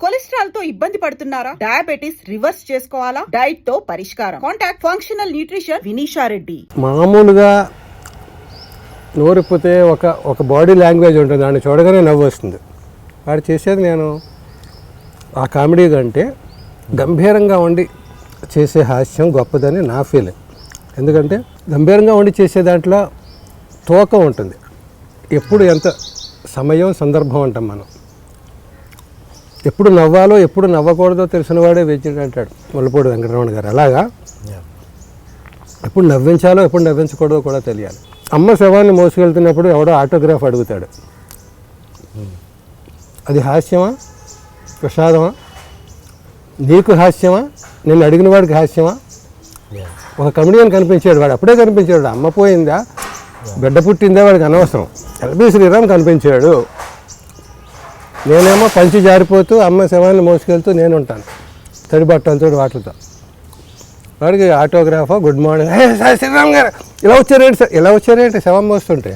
Cholesterol తో ఇబ్బంది పడుతున్నారా? డయాబెటిస్ రివర్స్ చేసుకోవాలా? డైట్ తో పరిష్కారం. Contact functional nutrition Vinisha Reddy. మామూలుగా నోరిపోతే ఒక బాడీ లాంగ్వేజ్ ఉంటుంది, దాన్ని చూడగానే నవ్వు వస్తుంది. వాడు చేసేది నేను ఆ కామెడీ కంటే గంభీరంగా ఉండి చేసే హాస్యం గొప్పదని నా ఫీలింగ్. ఎందుకంటే గంభీరంగా ఉండి చేసే దాంట్లో తూకం ఉంటుంది. ఎప్పుడు ఎంత సమయం సందర్భం అంటాం మనం. ఎప్పుడు నవ్వాలో ఎప్పుడు నవ్వకూడదో తెలిసినవాడే వెజ్జుడు అంటాడు ముల్లపూడి వెంకటరమణ గారు. అలాగా ఎప్పుడు నవ్వించాలో ఎప్పుడు నవ్వించకూడదో కూడా తెలియాలి. అమ్మ శవాన్ని మోసుకెళ్తున్నప్పుడు ఎవడో ఆటోగ్రాఫ్ అడుగుతాడు. అది హాస్యమా, ప్రసాదమా? నీకు హాస్యమా, నిన్ను అడిగిన వాడికి హాస్యమా? ఒక కమెడియన్ కనిపించాడు, వాడు అప్పుడే కనిపించాడు. అమ్మ పోయిందా, బిడ్డ పుట్టిందా వాడికి అనవసరం. ఎల్బీ శ్రీరామ్ కనిపించాడు. నేనేమో పంచి జారిపోతూ అమ్మ శవాన్ని మోసుకెళ్తూ నేను ఉంటాను తడి బట్టలతో వాటితో. వాడికి ఆటోగ్రాఫా, గుడ్ మార్నింగ్, సార్ శ్రీరామ్ గారు ఇలా వచ్చారేంటి సార్, ఇలా వచ్చారేంటి శవం మోస్తుంటే.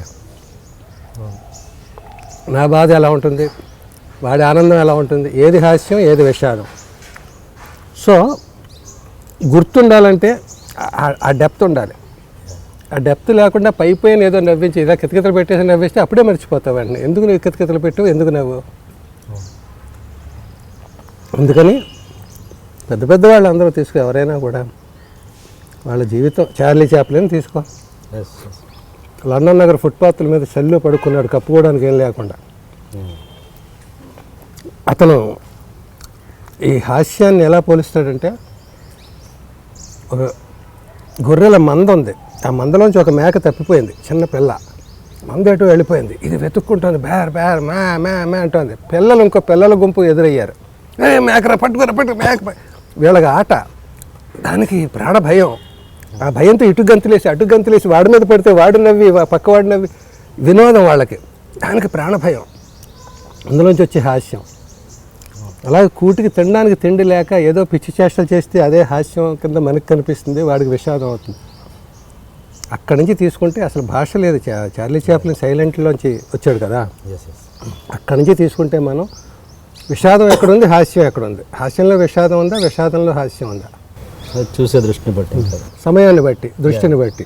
నా బాధ ఎలా ఉంటుంది, వాడి ఆనందం ఎలా ఉంటుంది, ఏది హాస్యం ఏది విషాదం. సో గుర్తుండాలంటే ఆ డెప్త్ ఉండాలి. ఆ డెప్త్ లేకుండా పైపోయిన ఏదో నవ్వించి ఇలా కితకితలు పెట్టేసి నవ్విస్తే అప్పుడే మర్చిపోతావు అండి. ఎందుకు నువ్వు కితకితలు పెట్టావు, ఎందుకు నవ్వు. అందుకని పెద్ద పెద్ద వాళ్ళు అందరూ తీసుకో, ఎవరైనా కూడా వాళ్ళ జీవితం. చార్లీ చాప్లిన్ తీసుకో, లండన్ నగర్ ఫుట్పాత్ల మీద సెల్లు పడుకున్నాడు కప్పుకోవడానికి ఏం లేకుండా. అతను ఈ హాస్యాన్ని ఎలా పోలిస్తాడంటే, ఒక గొర్రెల మంద ఉంది, ఆ మందలోంచి ఒక మేక తప్పిపోయింది, చిన్న పిల్ల. మంద ఎటు వెళ్ళిపోయింది, ఇది వెతుక్కుంటుంది, బేర్ బేర్ మే మే మే అంటుంది. పిల్లలు ఇంకో పిల్లల గుంపు ఎదురయ్యారు. మేకరా పట్టుకురా మేక. వీళ్ళకి ఆట, దానికి ప్రాణ భయం. ఆ భయంతో ఇటు గంతులేసి వాడి మీద పడితే వాడు నవ్వి పక్కవాడు నవ్వి వినోదం వాళ్ళకి. దానికి ప్రాణ భయం, అందులోంచి వచ్చే హాస్యం. అలాగే కూటికి తినడానికి తిండి లేక ఏదో పిచ్చి చేష్టలు చేస్తే అదే హాస్యం కింద మనకు కనిపిస్తుంది, వాడికి విషాదం అవుతుంది. అక్కడి నుంచి తీసుకుంటే అసలు భాష లేదు. చార్లీ చాప్లిన్ సైలెంట్లోంచి వచ్చాడు కదా, అక్కడి నుంచి తీసుకుంటే మనం విషాదం ఎక్కడుంది, హాస్యం ఎక్కడుంది, హాస్యంలో విషాదం ఉందా, విషాదంలో హాస్యం ఉందా, చూసే దృష్టిని బట్టి, సమయాన్ని బట్టి, దృష్టిని బట్టి.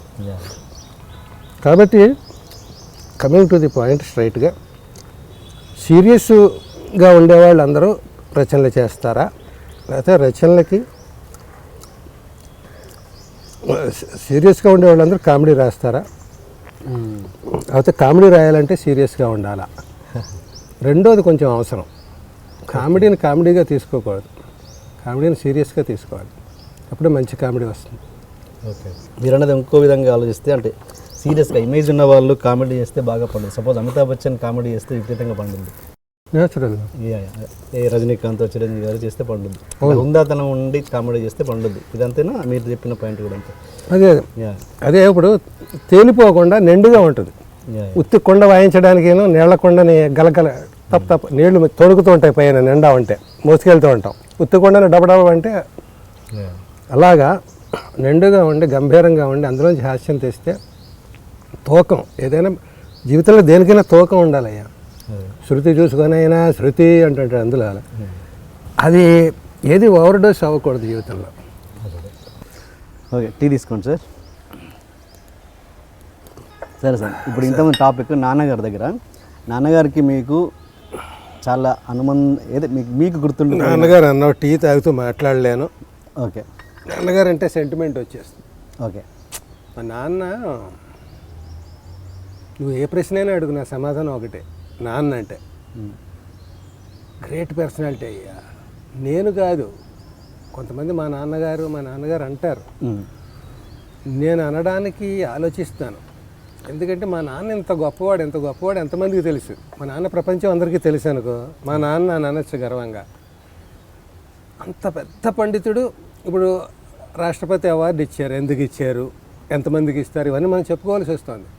కాబట్టి కమింగ్ టు ది పాయింట్ స్ట్రైట్గా, సీరియస్గా ఉండేవాళ్ళు అందరూ రచనలు చేస్తారా, లేకపోతే రచనలకి సీరియస్గా ఉండే వాళ్ళందరూ కామెడీ రాస్తారా, లేకపోతే కామెడీ రాయాలంటే సీరియస్గా ఉండాలా? రెండోది కొంచెం అవసరం. కామెడీని కామెడీగా తీసుకోకూడదు, కామెడీని సీరియస్గా తీసుకోవాలి, అప్పుడే మంచి కామెడీ వస్తుంది. ఓకే, మీరు అన్నది ఇంకో విధంగా ఆలోచిస్తే, అంటే సీరియస్గా ఇమేజ్ ఉన్న వాళ్ళు కామెడీ చేస్తే బాగా పండుతుంది. సపోజ్ అమితాబ్ బచ్చన్ కామెడీ చేస్తే విపరీతంగా పండుతుంది. నేచురల్గా రజనీకాంత్, చిరంజీవి గారు చేస్తే పండుద్ది. హుందాతనం ఉండి కామెడీ చేస్తే పండుద్ది. ఇదంతేనా మీరు చెప్పిన పాయింట్ కూడా అంతే? అదే ఇప్పుడు తేలిపోకుండా నిండుగా ఉంటుంది. ఉత్తి కొండ వాయించడానికేనో నీళ్ల కొండని గలగల తప్ప నీళ్లు తొడుగుతూ ఉంటాయి పైన నిండా ఉంటే మోసుకెళ్తూ ఉంటాం. ఉత్తి కొండని డబడబ అంటే అలాగా నిండుగా ఉండి గంభీరంగా ఉండి అందులోంచి హాస్యం తెస్తే తూకం. ఏదైనా జీవితంలో దేనికైనా తూకం ఉండాలయ్యా. శృతి చూసుకొనైనా శృతి అంటుంటాడు అందులో. అది ఏది ఓవర్ డోస్ అవ్వకూడదు జీవితంలో. ఓకే, టీ తీసుకోండి సార్. సరే సార్, ఇప్పుడు ఇంతకుముందు టాపిక్ నాన్నగారి దగ్గర. నాన్నగారికి మీకు చాలా ఏదో మీకు గుర్తుండే నాన్నగారు అన్నావు టీ తాగుతూ మాట్లాడలేను. ఓకే, నాన్నగారు అంటే సెంటిమెంట్ వచ్చేస్తుంది. ఓకే, మా నాన్న, నువ్వు ఏ ప్రశ్న అయినా అడుగు, నా సమాధానం ఒకటే. నాన్న అంటే గ్రేట్ పర్సనాలిటీ అయ్యా. నేను కాదు, కొంతమంది మా నాన్నగారు అంటారు. నేను అనడానికి ఆలోచిస్తాను. ఎందుకంటే మా నాన్న ఎంత గొప్పవాడు ఎంతమందికి తెలుసు. మా నాన్న ప్రపంచం అందరికీ తెలుసు అనుకో, మా నాన్న అనొచ్చు గర్వంగా. అంత పెద్ద పండితుడు. ఇప్పుడు రాష్ట్రపతి అవార్డు ఇచ్చారు, ఎందుకు ఇచ్చారు, ఎంతమందికి ఇస్తారు, ఇవన్నీ మనం చెప్పుకోవాల్సి వస్తుంది.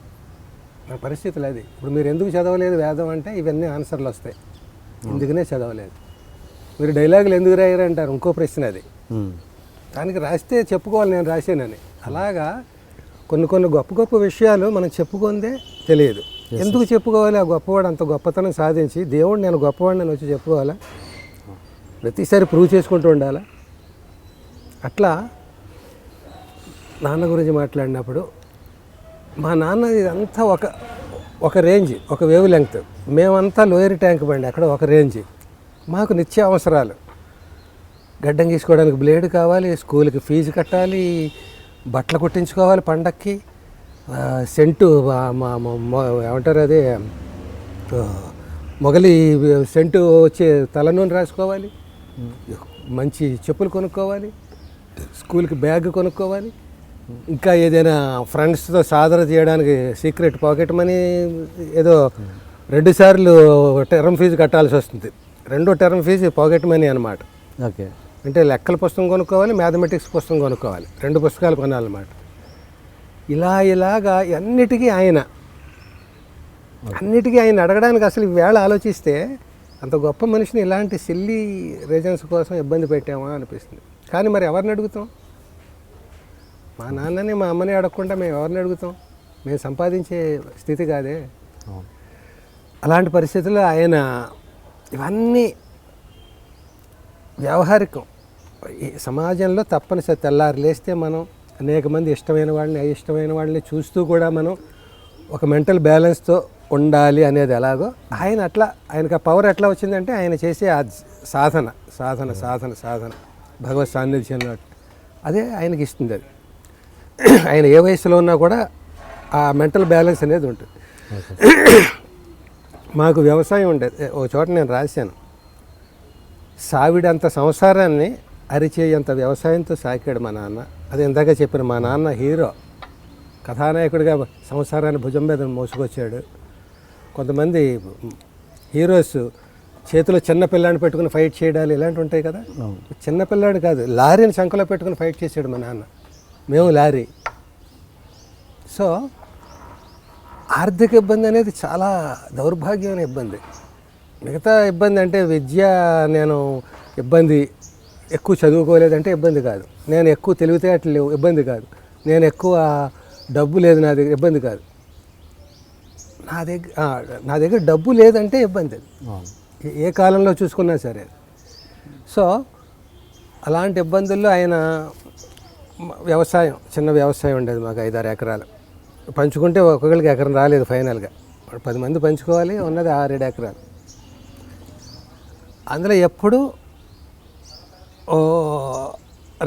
మన పరిస్థితులు అది. ఇప్పుడు మీరు ఎందుకు చదవలేదు వేదం అంటే ఇవన్నీ ఆన్సర్లు వస్తాయి. ఎందుకనే చదవలేదు. మీరు డైలాగులు ఎందుకు రాయరు అంటారు, ఇంకో ప్రశ్న అది. దానికి రాస్తే చెప్పుకోవాలి నేను రాశానని. అలాగా కొన్ని గొప్ప విషయాలు మనం చెప్పుకుందే తెలియదు. ఎందుకు చెప్పుకోవాలి? ఆ గొప్పవాడు అంత గొప్పతనం సాధించి దేవుడు నేను గొప్పవాడిని వచ్చి చెప్పుకోవాలా? ప్రతిసారి ప్రూవ్ చేసుకుంటూ ఉండాలా. అట్లా నాన్న గురించి మాట్లాడినప్పుడు మా నాన్న ఇదంతా ఒక రేంజ్, ఒక వేవ్ లెంగ్త్. మేమంతా లోయర్ ట్యాంక్ బండి, అక్కడ ఒక రేంజ్. మాకు నిత్య అవసరాలు, గడ్డం గీసుకోవడానికి బ్లేడ్ కావాలి, స్కూల్కి ఫీజు కట్టాలి, బట్టలు కుట్టించుకోవాలి పండక్కి, సెంటు ఏమంటారు అదే మొగలి సెంటు వచ్చే తలనూనె రాసుకోవాలి, మంచి చెప్పులు కొనుక్కోవాలి, స్కూల్కి బ్యాగ్ కొనుక్కోవాలి, ఇంకా ఏదైనా ఫ్రెండ్స్తో సాధన చేయడానికి సీక్రెట్ పాకెట్ మనీ ఏదో 2 సార్లు టర్మ్ ఫీజు కట్టాల్సి వస్తుంది. 2వ టర్మ్ ఫీజు పాకెట్ మనీ అనమాట. ఓకే. అంటే లెక్కల పుస్తకం కొనుక్కోవాలి, మ్యాథమెటిక్స్ పుస్తకం కొనుక్కోవాలి, 2 పుస్తకాలు కొనాలన్నమాట. ఇలాగా అన్నిటికీ ఆయన అడగడానికి అసలు ఈవేళ ఆలోచిస్తే అంత గొప్ప మనిషిని ఇలాంటి సిల్లీ రీజన్స్ కోసం ఇబ్బంది పెట్టామా అనిపిస్తుంది. కానీ మరి ఎవరిని అడుగుతాం? మా నాన్నని మా అమ్మని అడగకుండా మేము ఎవరిని అడుగుతాం? మేము సంపాదించే స్థితి కాదే. అలాంటి పరిస్థితుల్లో ఆయన ఇవన్నీ వ్యవహారికం. ఈ సమాజంలో తప్పనిసరి తెల్లారి లేస్తే మనం అనేక మంది ఇష్టమైన వాళ్ళని అయిష్టమైన వాళ్ళని చూస్తూ కూడా మనం ఒక మెంటల్ బ్యాలెన్స్తో ఉండాలి అనేది ఎలాగో ఆయన అట్లా, ఆయనకు ఆ పవర్ ఎట్లా వచ్చిందంటే ఆయన చేసే ఆ సాధన సాధన సాధన సాధన భగవత్ సాన్నిధ్యం అదే ఆయనకి ఇస్తుంది. అది ఆయన ఏ వయసులో ఉన్నా కూడా ఆ మెంటల్ బ్యాలెన్స్ అనేది ఉంటుంది. మాకు వ్యవసాయం ఉండేది. ఒక చోట నేను రాశాను, సావిడంత సంసారాన్ని అరిచేయంత వ్యవసాయంతో సాకాడు మా నాన్న. అది ఇందాక చెప్పిన మా నాన్న హీరో, కథానాయకుడిగా సంసారాన్ని భుజం మీద మోసుకొచ్చాడు. కొంతమంది హీరోస్ చేతిలో చిన్న పిల్లాడిని పెట్టుకుని ఫైట్ చేయడాలు ఇలాంటివి ఉంటాయి కదా. చిన్న పిల్లాడు కాదు, లారీని శంకలో పెట్టుకుని ఫైట్ చేసాడు మా నాన్న. మేము లారీ. సో ఆర్థిక ఇబ్బంది అనేది చాలా దౌర్భాగ్యమైన ఇబ్బంది. మిగతా ఇబ్బంది అంటే విద్య, నేను ఇబ్బంది ఎక్కువ చదువుకోలేదంటే ఇబ్బంది కాదు, నేను ఎక్కువ తెలివితేటలు లేవు ఇబ్బంది కాదు, నేను ఎక్కువ డబ్బు లేదు నా దగ్గర ఇబ్బంది కాదు, నా దగ్గర డబ్బు లేదంటే ఇబ్బంది. ఏ కాలంలో చూసుకున్నా సరే. సో అలాంటి ఇబ్బందుల్లో ఆయన వ్యవసాయం, చిన్న వ్యవసాయం ఉండేది మాకు 5-6 ఎకరాలు. పంచుకుంటే ఒక్కొక్కరికి ఎకరం రాలేదు ఫైనల్గా. 10 మంది పంచుకోవాలి, ఉన్నది 6-7 ఎకరాలు. అందులో ఎప్పుడు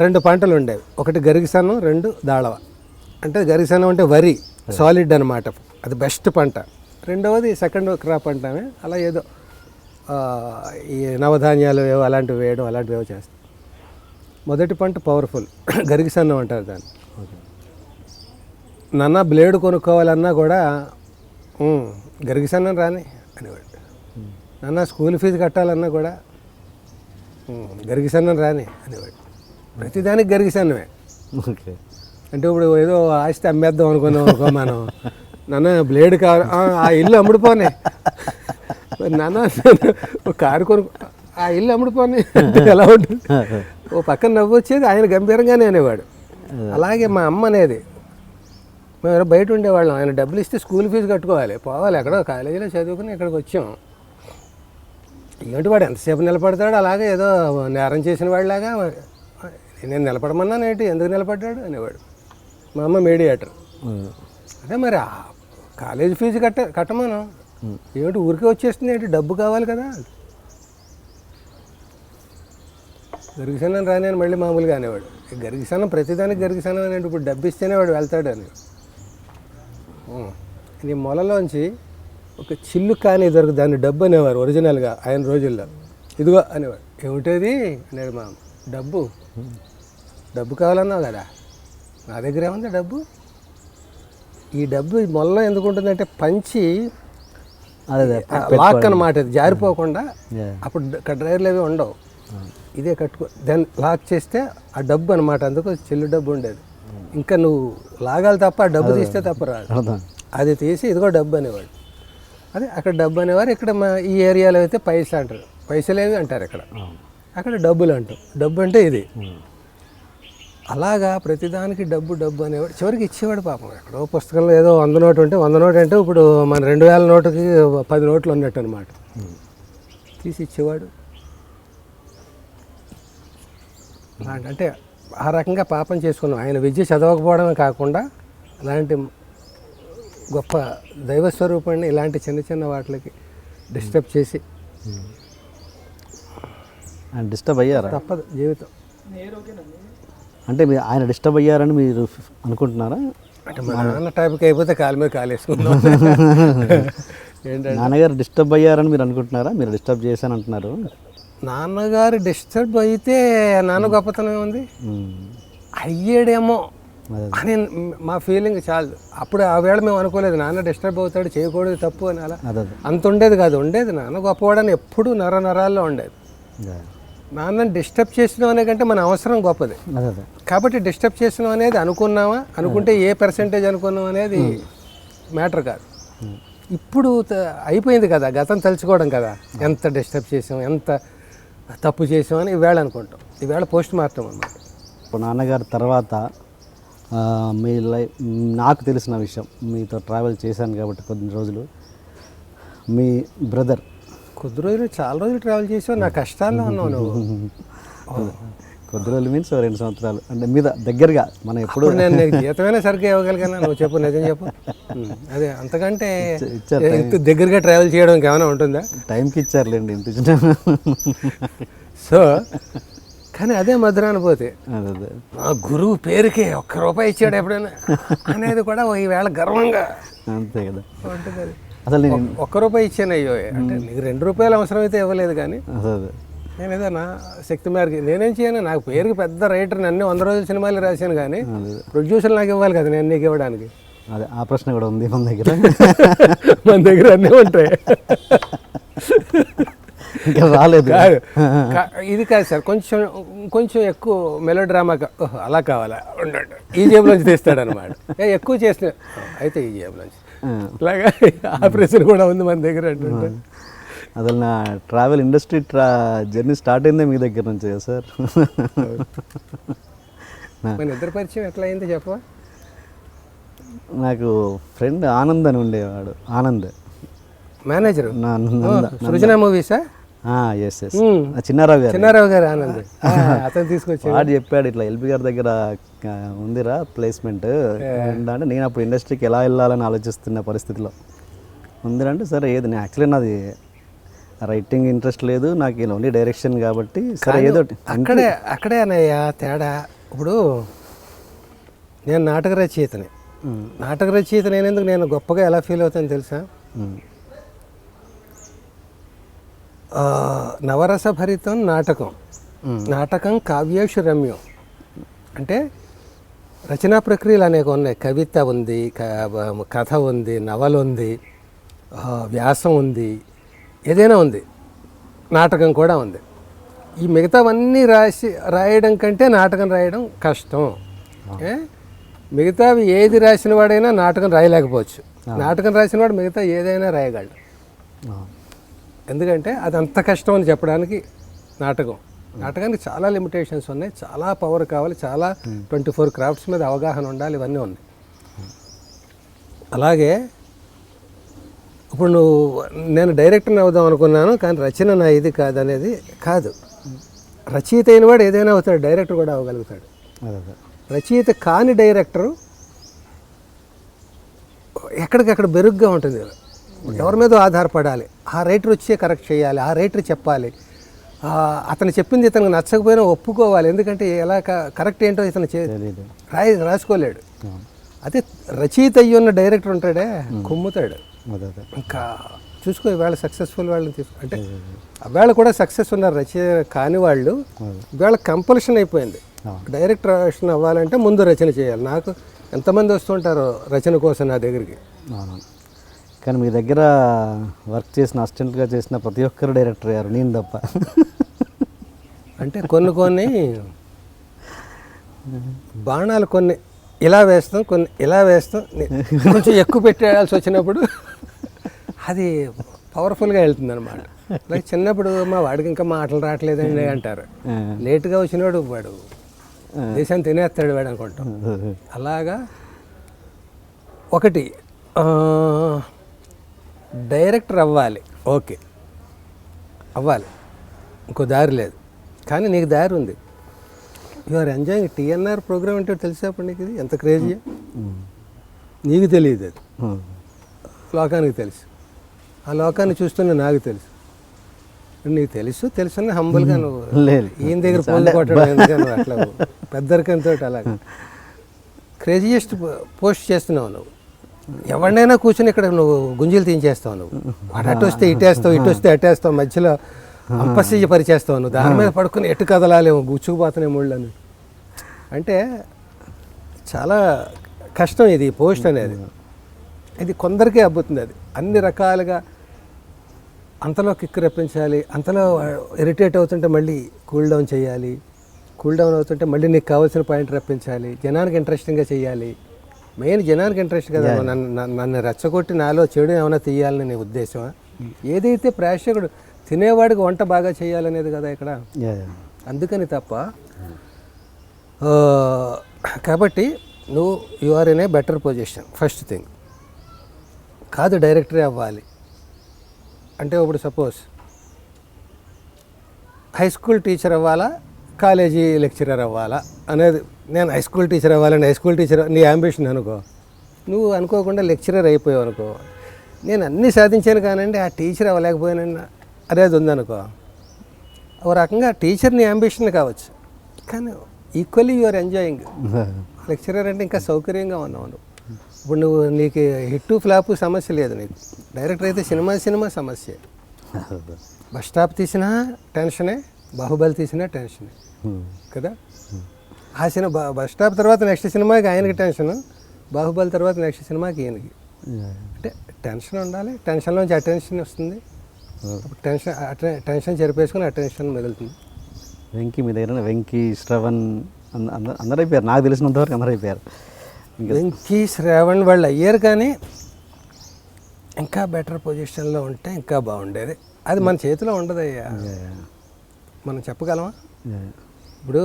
2 పంటలు ఉండేవి. ఒకటి గరిగిసన్నం, 2 దాళవ. అంటే గరిగిసన్నం అంటే వరి సాలిడ్ అనమాట, అది బెస్ట్ పంట. రెండవది సెకండ్ క్రాప్ అంటామే. అలా ఏదో ఈ నవధాన్యాలు ఏవో అలాంటివి వేయడం, అలాంటివి ఏవో చేస్తాం. మొదటి పంట పవర్ఫుల్, గరిగిసన్నం అంటారు దాన్ని. నాన్న బ్లేడ్ కొనుక్కోవాలన్నా కూడా గరిగిసన్నం రాని అనేవాడు. నాన్న స్కూల్ ఫీజు కట్టాలన్నా కూడా గరిగిసన్నం రాని అనేవాడు. ప్రతిదానికి గరిగిసన్నమే. ఓకే. అంటే ఇప్పుడు ఏదో ఆస్తి అమ్మేద్దాం అనుకున్నాం మనం, నాన్న బ్లేడ్ కావాలి, ఆ ఇల్లు అమ్ముడుపోనే, నాన్న ఒక కారు ఆ ఇల్లు అమ్ముడుపోనే ఎలా ఉంటుంది? ఓ పక్కన నవ్వు వచ్చేది, ఆయన గంభీరంగానే అనేవాడు. అలాగే మా అమ్మ అనేది, మేము బయట ఉండేవాళ్ళం, ఆయన డబ్బులు ఇస్తే స్కూల్ ఫీజు కట్టుకోవాలి, పోవాలి, ఎక్కడో కాలేజీలో చదువుకుని ఇక్కడికి వచ్చాం. ఏంటి వాడు ఎంతసేపు నిలబడతాడు, అలాగే ఏదో నేరం చేసిన వాడిలాగా నేను నిలబడమన్నాను ఏంటి, ఎందుకు నిలబడ్డాడు అనేవాడు. మా అమ్మ మీడియేటర్. అదే మరి కాలేజీ ఫీజు కట్టమను, ఏమిటి ఊరికే వచ్చేస్తుంది ఏంటి, డబ్బు కావాలి కదా. గరిగిసన్నం రాని అని మళ్ళీ మామూలుగా అనేవాడు. గరిగిసన్నం ప్రతిదానికి గరిగిసన్నం అనేవి, ఇప్పుడు డబ్బు ఇస్తేనే వాడు వెళ్తాడు అని. నీ మొలలోంచి ఒక చిల్లు కానీ దొరుకుతుంది, దాన్ని డబ్బు అనేవారు ఒరిజినల్గా ఆయన రోజుల్లో. ఇదిగో అనేవాడు. ఏమిటది అనేది మా అమ్మ. డబ్బు కావాలన్నావు కదా, నా దగ్గర ఏముంది డబ్బు. ఈ డబ్బు మొలలో ఎందుకు ఉంటుందంటే పంచి లాక్ అన్నమాట, ఇది జారిపోకుండా. అప్పుడు డ్రైవర్లు అవి ఉండవు, ఇదే కట్టుకో, దాన్ని లాక్ చేస్తే ఆ డబ్బు అనమాట. అందుకు చెల్లు డబ్బు ఉండేది. ఇంకా నువ్వు లాగాలి తప్ప ఆ డబ్బు తీస్తే తప్ప రాదు. అది తీసి ఇదిగో డబ్బు అనేవాడు. అదే అక్కడ డబ్బు అనేవారు. ఇక్కడ మా ఈ ఏరియాలో అయితే పైసా అంటారు, పైసలేవి అంటారు ఇక్కడ, అక్కడ డబ్బులు అంటాం. డబ్బు అంటే ఇది. అలాగా ప్రతిదానికి డబ్బు డబ్బు అనేవాడు. చివరికి ఇచ్చేవాడు పాపం. ఎక్కడో పుస్తకంలో ఏదో 100 నోటు ఉంటే 100 నోటు అంటే ఇప్పుడు మన 2000 నోటుకి 10 నోట్లు ఉన్నట్టు అనమాట. తీసి ఇచ్చేవాడు. అలాంటి అంటే ఆ రకంగా పాపం చేసుకున్నాం. ఆయన విద్య చదవకపోవడమే కాకుండా అలాంటి గొప్ప దైవస్వరూపాన్ని ఇలాంటి చిన్న చిన్న వాటికి డిస్టర్బ్ చేసి ఆయన డిస్టర్బ్ అయ్యారా? తప్పదు జీవితం. అంటే మీరు ఆయన డిస్టర్బ్ అయ్యారని మీరు అనుకుంటున్నారా? అంటే మా నాన్న టైప్కి అయిపోతే కాలు మీద కాలు వేసుకుందాం. ఏంటంటే నాన్నగారు డిస్టర్బ్ అయ్యారని మీరు అనుకుంటున్నారా? మీరు డిస్టర్బ్ చేశాను అంటున్నారు. నాన్నగారు డిస్టర్బ్ అయితే నాన్న గొప్పతనం ఉంది, ఉమ్. అయ్యాడేమో అదే. అని మా ఫీలింగ్ చాలు. అప్పుడు ఆ వేళ మేము అనుకోలేదు నాన్న డిస్టర్బ్ అవుతాడు, చేయకూడదు, తప్పు అని. అలా అదే అంత ఉండేది కాదు. ఉండేది నాన్న గొప్పవాడని ఎప్పుడు నరాల్లో ఉండేది. అదే నాన్నని డిస్టర్బ్ చేసినాం అనే కంటే మన అవసరం గొప్పది. అదే అదే కాబట్టి డిస్టర్బ్ చేసినాం అనేది అనుకున్నామా, అనుకుంటే ఏ పర్సెంటేజ్ అనుకున్నాం అనేది మ్యాటర్ కాదు. ఇప్పుడు అయిపోయింది కదా, గతం తలుచుకోవడం కదా, ఎంత డిస్టర్బ్ చేసాం, ఎంత తప్పు చేసాం అని ఈవేళ అనుకుంటాం. ఈవేళ పోస్ట్ మార్టం అన్నమాట. ఇప్పుడు నాన్నగారి తర్వాత మీ లైఫ్, నాకు తెలిసిన విషయం, మీతో ట్రావెల్ చేశాను కాబట్టి కొన్ని రోజులు, మీ బ్రదర్ కొద్ది రోజులు చాలా రోజులు ట్రావెల్ చేసావు, నా కష్టాల్లో ఉన్నావు నువ్వు. కొద్ది రోజులు మీన్స్ 2 సంవత్సరాలు అంటే మీద దగ్గరగా మనం ఎప్పుడు నేను నీకు జీతమైనా సరిగ్గా ఇవ్వగలిగానా? నువ్వు చెప్పు, నిజం చెప్పు. అదే అంతకంటే ఇచ్చారు ఇంత దగ్గరగా ట్రావెల్ చేయడం ఏమైనా ఉంటుందా? టైంకి ఇచ్చారులేండి ఇంత సో కానీ అదే మధురానుభూతి. అదే అదే మా గురువు పేరుకే ₹1 ఇచ్చాడు ఎప్పుడైనా అనేది కూడా ఈవేళ గర్వంగా అంతే కదా. ఉంటుంది. అది అసలు నేను ₹1 ఇచ్చాను. అయ్యో, అంటే నీకు ₹2 అవసరమైతే ఇవ్వలేదు, కానీ అదే అదే నేను ఏదో నా శక్తి మేరకు నేనేం చేయను. నాకు పేరుకి పెద్ద రైటర్ని, అన్ని 100 రోజుల సినిమాలు రాశాను, కానీ ప్రొడ్యూసర్లు నాకు ఇవ్వాలి కదా, నేను నీకు ఇవ్వడానికి. అదే ఆ ప్రశ్న కూడా ఉంది మన దగ్గర. మన దగ్గర అన్నీ ఉంటాయి. ఇంకా రాలేదు. ఇది కాదు సార్, కొంచెం కొంచెం ఎక్కువ మెలో డ్రామాగా అలా కావాలా, ఉండండి ఈ జేబులోంచి తీస్తాడనమాట. ఎక్కువ చేసిన అయితే ఈ జేబులోంచి ఇలాగా ఆ ప్రశ్న కూడా ఉంది మన దగ్గర అంటుంటే. అసలు నా ట్రావెల్ ఇండస్ట్రీ జర్నీ స్టార్ట్ అయిందే మీ దగ్గర నుంచి కదా సార్. మన ఇద్దరు పరిచయం ఎట్లా అయింది చెప్పవా? నాకు ఫ్రెండ్ ఆనంద్ అని ఉండేవాడు. ఆనంద్ మేనేజరు నా సృజన మూవీసా? ఎస్ ఎస్ చిన్నారావు గారు. చిన్నారావు గారు ఆనంద్ అతను తీసుకొచ్చి వాడు చెప్పాడు ఇట్లా ఎల్బీ గారి దగ్గర ఉందిరా ప్లేస్మెంట్ అంటే, నేను అప్పుడు ఇండస్ట్రీకి ఎలా వెళ్ళాలని ఆలోచిస్తున్న పరిస్థితిలో ఉందిరంటే, సరే ఏది నేను యాక్చువల్లీ నాది రైటింగ్ ఇంట్రెస్ట్ లేదు, నాకు ఓన్లీ డైరెక్షన్ కాబట్టి సరే ఏదో అక్కడే అన్నయ్య తేడా. ఇప్పుడు నేను నాటక రచయితని. నాటక రచయిత నేనెందుకు నేను గొప్పగా ఎలా ఫీల్ అవుతాను తెలుసా? నవరసభరితం నాటకం, నాటకం కావ్యేషు రమ్యం. అంటే రచనా ప్రక్రియలు అనేక ఉన్నాయి. కవిత ఉంది, కథ ఉంది, నవల ఉంది, వ్యాసం ఉంది, ఏదైనా ఉంది, నాటకం కూడా ఉంది. ఈ మిగతావన్నీ రాయడం కంటే నాటకం రాయడం కష్టం. మిగతావి ఏది రాసిన వాడైనా నాటకం రాయలేకపోవచ్చు. నాటకం రాసిన వాడు మిగతా ఏదైనా రాయగలడు. ఎందుకంటే అది అంత కష్టం అని చెప్పడానికి నాటకానికి చాలా లిమిటేషన్స్ ఉన్నాయి, చాలా పవర్ కావాలి, చాలా 24 క్రాఫ్ట్స్ మీద అవగాహన ఉండాలి, ఇవన్నీ ఉన్నాయి. అలాగే ఇప్పుడు నేను డైరెక్టర్ని అవుదాం అనుకున్నాను, కానీ రచన నా ఇది కాదు అనేది కాదు. రచయిత అయిన వాడు ఏదైనా అవుతాడు, డైరెక్టర్ కూడా అవ్వగలుగుతాడు. రచయిత కాని డైరెక్టరు ఎక్కడికక్కడ బెరుగ్గా ఉంటుంది, ఎవరి మీద ఆధారపడాలి. ఆ రైటర్ వచ్చే కరెక్ట్ చేయాలి, ఆ రైటర్ చెప్పాలి, అతను చెప్పింది ఇతనికి నచ్చకపోయినా ఒప్పుకోవాలి. ఎందుకంటే ఎలా కరెక్ట్ ఏంటో ఇతను రాసుకోలేడు. అదే రచయిత అయ్యి ఉన్న డైరెక్టర్ ఉంటాడే, కుమ్ముతాడు. ఇంకా చూసుకో, ఈవేళ సక్సెస్ఫుల్ వాళ్ళని తీసుకో, అంటే వేళ కూడా సక్సెస్ ఉన్నారు రచయిత కాని వాళ్ళు. ఇవాళ కంపల్షన్ అయిపోయింది, డైరెక్టర్ రచన అవ్వాలంటే ముందు రచన చేయాలి. నాకు ఎంతమంది వస్తుంటారో రచన కోసం నా దగ్గరికి. కానీ మీ దగ్గర వర్క్ చేసిన అసిస్టెంట్గా చేసిన ప్రతి ఒక్కరు డైరెక్టర్ అయ్యారు, నేను తప్ప. అంటే కొన్ని బాణాలు కొన్ని ఇలా వేస్తాం, కొన్ని ఇలా వేస్తాం, కొంచెం ఎక్కువ పెట్టేయాల్సి వచ్చినప్పుడు అది పవర్ఫుల్గా వెళ్తుంది అనమాట. లైక్ చిన్నప్పుడు మా వాడికి ఇంకా మాటలు రావట్లేదండి అంటారు, లేటుగా వచ్చినవాడు వాడు దేశాన్ని తినేస్తాడు వాడు అనుకుంటాం. అలాగా ఒకటి డైరెక్టర్ అవ్వాలి, ఓకే అవ్వాలి, ఇంకో దారి లేదు. కానీ నీకు దారి ఉంది. You are enjoying TNR program అంటే తెలుసా అప్పుడు నీకు ఇది ఎంత క్రేజీ నీకు తెలియదు అది లోకానికి తెలుసు ఆ లోకాన్ని చూస్తున్న నాకు తెలుసు నీకు తెలుసున్న హంబుల్గా నువ్వు లేదు ఈయన దగ్గర పోజు కొట్టడం ఎందుకని నువ్వు అట్లా పెద్దరికంతో అలాగే క్రేజియస్ట్ పోస్ట్ చేస్తున్నావు నువ్వు ఎవరినైనా కూర్చొని ఇక్కడ నువ్వు గుంజీలు తీయించేస్తావు నువ్వు వాడు అటు వస్తే ఇటేస్తావు ఇటు వస్తే అటేస్తావు మధ్యలో అంపసిజ పరిచేస్తావు నువ్వు దాని మీద పడుకుని ఎటు కదలాలేము గుచ్చుకుపోతున్నాయి ముళ్ళని అంటే చాలా కష్టం ఇది పోస్ట్ అనేది ఇది కొందరికే అబ్బుతుంది అది అన్ని రకాలుగా అంతలో కిక్ రప్పించాలి అంతలో ఇరిటేట్ అవుతుంటే మళ్ళీ కూల్ డౌన్ చేయాలి కూల్ డౌన్ అవుతుంటే మళ్ళీ నీకు కావాల్సిన పాయింట్ రప్పించాలి జనానికి ఇంట్రెస్టింగ్గా చేయాలి మెయిన్ జనానికి ఇంట్రెస్ట్ కదా నన్ను రెచ్చగొట్టి నాలో చెడు ఏమైనా తీయాలని నీ ఉద్దేశమా ఏదైతే ప్రేక్షకుడు తినేవాడికి వంట బాగా చేయాలనేది కదా ఇక్కడ అందుకని తప్ప కాబట్టి నువ్వు you are in a better position first thing కాదు డైరెక్టరే అవ్వాలి అంటే ఇప్పుడు సపోజ్ హై స్కూల్ టీచర్ అవ్వాలా కాలేజీ లెక్చరర్ అవ్వాలా అనేది నేను హై స్కూల్ టీచర్ అవ్వాలని హై స్కూల్ టీచర్ నీ అంబిషన్ అనుకో నువ్వు అనుకోకుండా లెక్చరర్ అయిపోయావు అనుకో నేను అన్నీ సాధించాను కానండి ఆ టీచర్ అవ్వలేకపోయానని అనేది ఉందనుకో ఒక రకంగా టీచర్ నీ అంబిషన్ కావచ్చు కానీ equally you are enjoying lecturer అంటే ఇంకా సౌకర్యంగా ఉన్నావు నువ్వు ఇప్పుడు నువ్వు నీకు హిట్ ఫ్లాప్ సమస్య లేదు నీకు డైరెక్టర్ అయితే సినిమా సమస్య బస్ స్టాప్ తీసినా టెన్షనే బాహుబలి తీసినా టెన్షనే కదా ఆ సినిమా బస్ స్టాప్ తర్వాత నెక్స్ట్ సినిమాకి ఆయనకి టెన్షన్ బాహుబలి తర్వాత నెక్స్ట్ సినిమాకి ఈయనకి అంటే టెన్షన్ ఉండాలి టెన్షన్లోంచి అటెన్షన్ వస్తుంది టెన్షన్ చెరిపేసుకుని అటెన్షన్ మిగులుతుంది వెంకీ మీ దగ్గర వెంకీ శ్రవణ్ అందరూ అయిపోయారు నాకు తెలిసినంతవరకు అందరూ అయిపోయారు వెంకీ శ్రావణ్ వాళ్ళు అయ్యారు కానీ ఇంకా బెటర్ పొజిషన్లో ఉంటే ఇంకా బాగుండేది అది మన చేతిలో ఉండదయ్యా మనం చెప్పగలమా ఇప్పుడు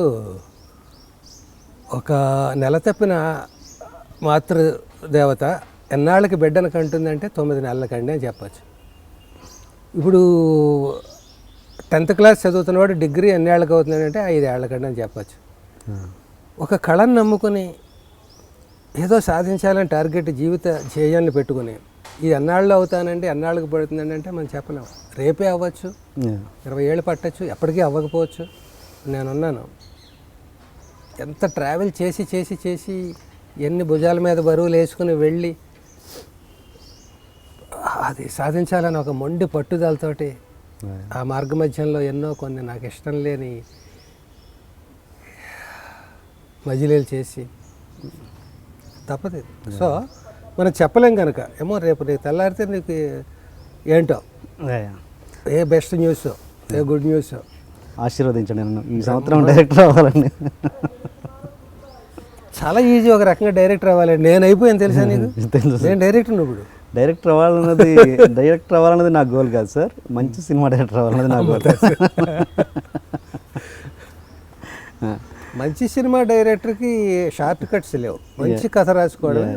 ఒక నెల తప్పిన మాతృదేవత ఎన్నాళ్ళకి బిడ్డను కంటుందంటే 9 నెలలకండి అని చెప్పచ్చు ఇప్పుడు 10th క్లాస్ చదువుతున్నవాడు డిగ్రీ ఎన్నేళ్ళకి అవుతుందంటే 5 ఏళ్ళకండి అని చెప్పచ్చు ఒక కళను నమ్ముకొని ఏదో సాధించాలని టార్గెట్ జీవిత ధ్యేయాన్ని పెట్టుకుని ఇది ఎన్నాళ్ళు అవుతానండి ఎన్నాళ్ళకి పడుతుందండి అంటే మనం చెప్పలేము రేపే అవ్వచ్చు 20 ఏళ్ళు పట్టచ్చు ఎప్పటికీ అవ్వకపోవచ్చు నేనున్నాను ఎంత ట్రావెల్ చేసి చేసి చేసి ఎన్ని భుజాల మీద బరువులు వేసుకుని వెళ్ళి అది సాధించాలని ఒక మొండి పట్టుదలతోటి ఆ మార్గ మధ్యంలో ఎన్నో కొన్ని నాకు ఇష్టం లేని మజిలీలు చేసి తప్పదు సో మనం చెప్పలేం కనుక ఏమో రేపు నీకు తెల్లారితే నీకు ఏంటో a best news a good news ఆశీర్వదించండి నన్ను ఈ సంవత్సరం డైరెక్టర్ అవ్వాలండి చాలా ఈజీ ఒక రకంగా డైరెక్టర్ అవ్వాలండి నేను అయిపోయాను తెలుసా నీకు నేను డైరెక్టర్ ఇప్పుడు డైరెక్టర్ అవ్వాలన్నది నా గోల్ కాదు సార్ మంచి సినిమా డైరెక్టర్ అవ్వాలన్నది నా గోల్ మంచి సినిమా డైరెక్టర్కి షార్ట్ కట్స్ లేవు మంచి కథ రాసుకోవడం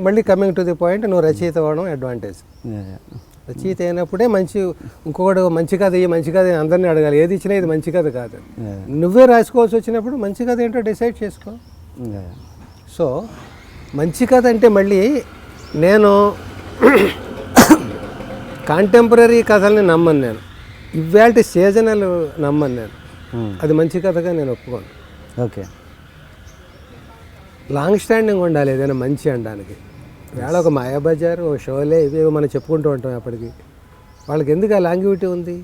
మళ్ళీ కమింగ్ టు ది పాయింట్ నువ్వు రచయిత అవ్వడం అడ్వాంటేజ్ రచయిత అయినప్పుడే ఇంకొకటి మంచి కథ మంచి కథ అందరినీ అడగాలి ఏది ఇచ్చినా ఇది మంచి కథ కాదు నువ్వే రాసుకోవాల్సి వచ్చినప్పుడు మంచి కథ ఏంటో డిసైడ్ చేసుకో సో మంచి కథ అంటే మళ్ళీ నేను కాంటెంపరీ కథల్ని నమ్మను నేను ఇవాళ సీజనల్ నమ్మను నేను అది మంచి కథగా నేను ఒప్పుకోను ఓకే లాంగ్ స్టాండింగ్ ఉండాలి ఏదైనా మంచి అనడానికి వేళ ఒక మాయాబజార్ ఓ షోలే ఇవి మనం చెప్పుకుంటూ ఉంటాం అప్పటికి వాళ్ళకి ఎందుకు ఆ లాంగివిటీ ఉంది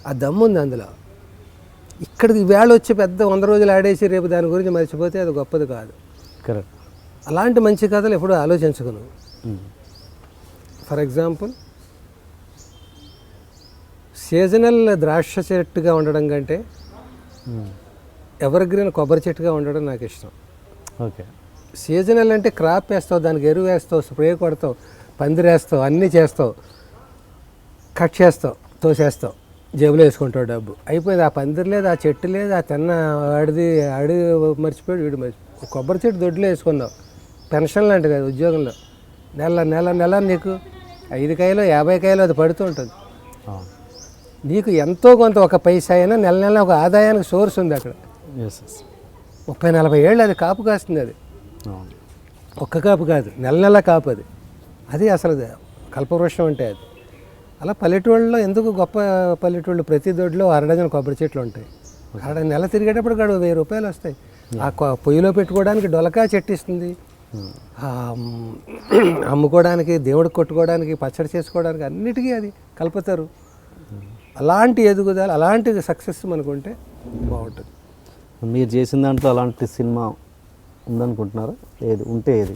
ఆ దమ్ము ఉంది అందులో ఇక్కడికి వేళ వచ్చి పెద్ద 100 రోజులు ఆడేసి రేపు దాని గురించి మర్చిపోతే అది గొప్పది కాదు కరెక్ట్ అలాంటి మంచి కథలు ఎప్పుడూ ఆలోచించుకును ఫర్ ఎగ్జాంపుల్ సీజనల్ ద్రాక్ష చెట్టుగా ఉండడం కంటే ఎవర్ గ్రీన్ కొబ్బరి చెట్టుగా ఉండడం నాకు ఇష్టం ఓకే సీజనల్ అంటే క్రాప్ వేస్తావు దానికి ఎరువు వేస్తావు స్ప్రే కొడతావు పందిరేస్తావు అన్నీ చేస్తావు కట్ చేస్తావు తోసేస్తావు జేబులో వేసుకుంటావు డబ్బు అయిపోయింది ఆ పందిరి లేదు ఆ చెట్టు లేదు ఆ తిన్న ఆడి మర్చిపోయాడు వీడు మర్చిపోయాడు కొబ్బరి చెట్టు దొడ్లో వేసుకున్నావు పెన్షన్ లాంటిది అది ఉద్యోగంలో నెల నీకు 5 కాయలు 50 కాయలు అది పడుతూ ఉంటుంది నీకు ఎంతో కొంత ఒక పైసా అయినా నెల ఒక ఆదాయానికి సోర్స్ ఉంది అక్కడ 30-40 ఏళ్ళు అది కాపు కాస్తుంది. అది అవును. ఒక్క కాపు కాదు, నెల నెల కాపు. అది అసలు కల్పవృక్షం అంటే అది. అలా పల్లెటూళ్ళలో ఎందుకు గొప్ప పల్లెటూళ్ళు, ప్రతి దొడ్లో 6 డజన్ కొబ్బరి చెట్లు ఉంటాయి. నెల తిరిగేటప్పుడు కాదు 1000 రూపాయలు వస్తాయి. ఆ పొయ్యిలో పెట్టుకోవడానికి డొలకా చెట్టు ఇస్తుంది, అమ్ముకోవడానికి, దేవుడికి కొట్టుకోవడానికి, పచ్చడి చేసుకోవడానికి, అన్నిటికీ అది కలుపుతారు. అలాంటి ఎదుగుదల, అలాంటి సక్సెస్ మనకుంటే బాగుంటుంది. మీరు చేసిన దాంట్లో అలాంటి సినిమా ఉందనుకుంటున్నారా? ఏది ఉంటే ఏది?